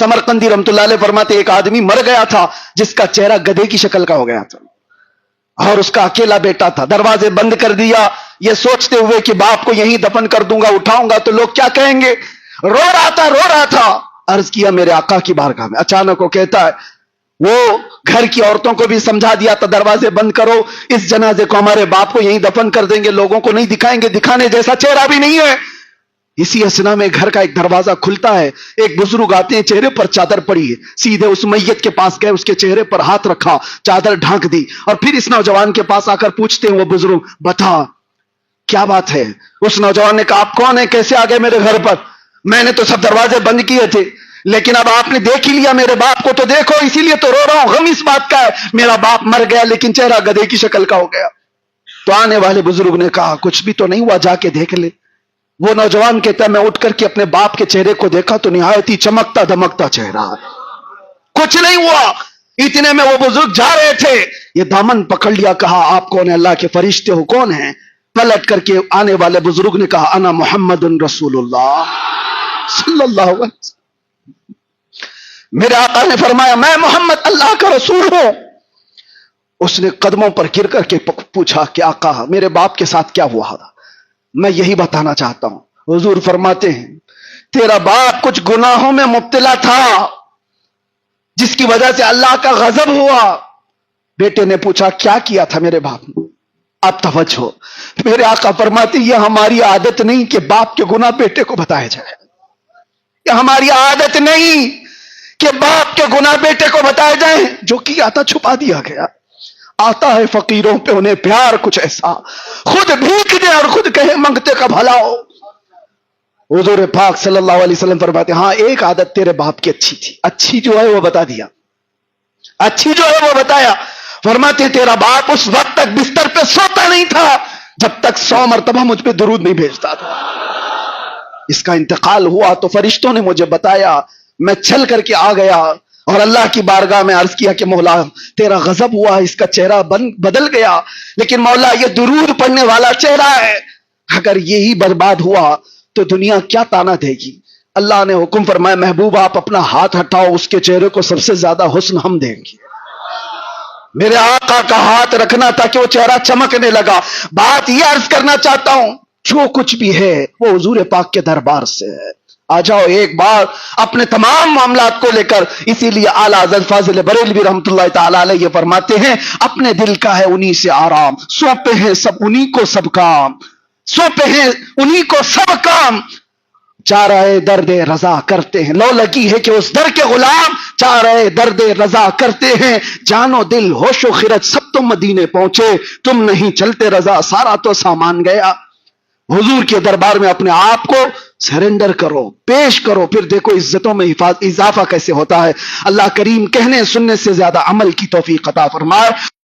Samarqandi रहमतुल्लाह अलैह फरमाते एक आदमी मर गया था जिसका चेहरा गधे की शक्ल का हो गया था और उसका अकेला बेटा था। दरवाजे बंद कर दिया ये सोचते हुए कि बाप को यहीं दफन कर दूंगा, उठाऊंगा तो लोग क्या कहेंगे। रो रहा था। अर्ज किया मेरे आका की बारगाह में। अचानक वो कहता है, वो घर की औरतों को भी समझा दिया था दरवाजे बंद करो, इस जनाजे को हमारे बाप को यहीं दफन कर देंगे, लोगों को नहीं दिखाएंगे, दिखाने जैसा चेहरा भी नहीं है। इसी असना में घर का एक दरवाजा खुलता है, एक बुजुर्ग आते हैं, चेहरे पर चादर पड़ी है, सीधे उस मैयत के पास गए, उसके चेहरे पर हाथ रखा, चादर ढांक दी और फिर इस नौजवान के पास आकर पूछते हैं वो बुजुर्ग, बता क्या बात है। उस नौजवान ने कहा, आप कौन है, कैसे आ गए मेरे घर पर। मैंने तो सब दरवाजे बंद किए थे, लेकिन अब आपने देख ही लिया मेरे बाप को, तो देखो इसीलिए तो रो रहा हूं। गम इस बात का है मेरा बाप मर गया लेकिन चेहरा गधे की शक्ल का हो गया। तो आने वाले बुजुर्ग ने कहा, कुछ भी तो नहीं हुआ, जाके देख ले। वो नौजवान कहता है, मैं उठ करके अपने बाप के चेहरे को देखा तो निहायत ही चमकता धमकता चेहरा, कुछ नहीं हुआ। इतने में वो बुजुर्ग जा रहे थे, ये दामन पकड़ लिया, कहा आप कौन है, अल्लाह के फरिश्ते हो, कौन है। पलट करके आने वाले बुजुर्ग ने कहा, अना मुहम्मदुन रसूलुल्लाह सल्लल्लाहु अलैहि वसल्लम। मेरे आका ने फरमाया, मैं मोहम्मद अल्लाह का रसूल हूं। उसने कदमों पर गिर करके पूछा, क्या कहा, मेरे बाप के साथ क्या हुआ, मैं यही बताना चाहता हूं। हुजूर फरमाते हैं, तेरा बाप कुछ गुनाहों में मुब्तला था जिसकी वजह से अल्लाह का गजब हुआ। बेटे ने पूछा, क्या किया था मेरे बाप ने। अब तवज्जो, मेरे आका फरमाते, यह हमारी आदत नहीं कि बाप के गुनाह बेटे को बताया जाए, यह हमारी आदत नहीं कि बाप के गुनाह बेटे को बताए जाए। जो किया था छुपा दिया गया। आता है फकीरों पे उन्हें प्यार कुछ ऐसा, खुद भीख दे और खुद कहे मंगते का भला हो। हुजूर पाक सल्लल्लाहु अलैहि वसल्लम फरमाते, हाँ एक आदत तेरे बाप की अच्छी थी, अच्छी जो है वो बता दिया, अच्छी जो है वो बताया। फरमाते, तेरा बाप उस वक्त तक बिस्तर पे सोता नहीं था जब तक 100 मरतबा मुझ पे दुरूद नहीं भेजता था। इसका इंतकाल हुआ तो फरिश्तों ने मुझे बताया, मैं चल करके आ गया और अल्लाह की बारगाह में अर्ज किया कि मौला तेरा गजब हुआ, इसका चेहरा बदल गया, लेकिन मौला ये दुरूद पढ़ने वाला चेहरा है, अगर यही बर्बाद हुआ तो दुनिया क्या ताना देगी। अल्लाह ने हुक्म फरमाया, महबूब आप अपना हाथ हटाओ, उसके चेहरे को सबसे ज्यादा हुस्न हम देंगे। मेरे आका का हाथ रखना था कि वो चेहरा चमकने लगा। बात यह अर्ज करना चाहता हूं, जो कुछ भी है वो हुजूर पाक के दरबार से है। आ जाओ एक बार अपने तमाम मामलात को लेकर। इसीलिए आला हज़रत फाज़िल बरेलवी रहमतुल्लाह ताला अलैह ये फरमाते हैं, अपने दिल का है उन्हीं से आराम, सौंपे हैं सब उन्हीं को सब काम, सौंपे हैं उन्हीं को सब काम, चाराए दर्द रजा करते हैं। लो लगी है कि उस दर के गुलाम चाराए दर्द रजा करते हैं। जानो दिल होशो खिरत सब तुम मदीने पहुंचे, तुम नहीं चलते रजा सारा तो सामान गया। हुजूर के दरबार में अपने आप को सरेंडर करो, पेश करो, फिर देखो इज्जतों में इजाफा कैसे होता है। अल्लाह करीम कहने सुनने से ज्यादा अमल की तौफीक अता फरमाए।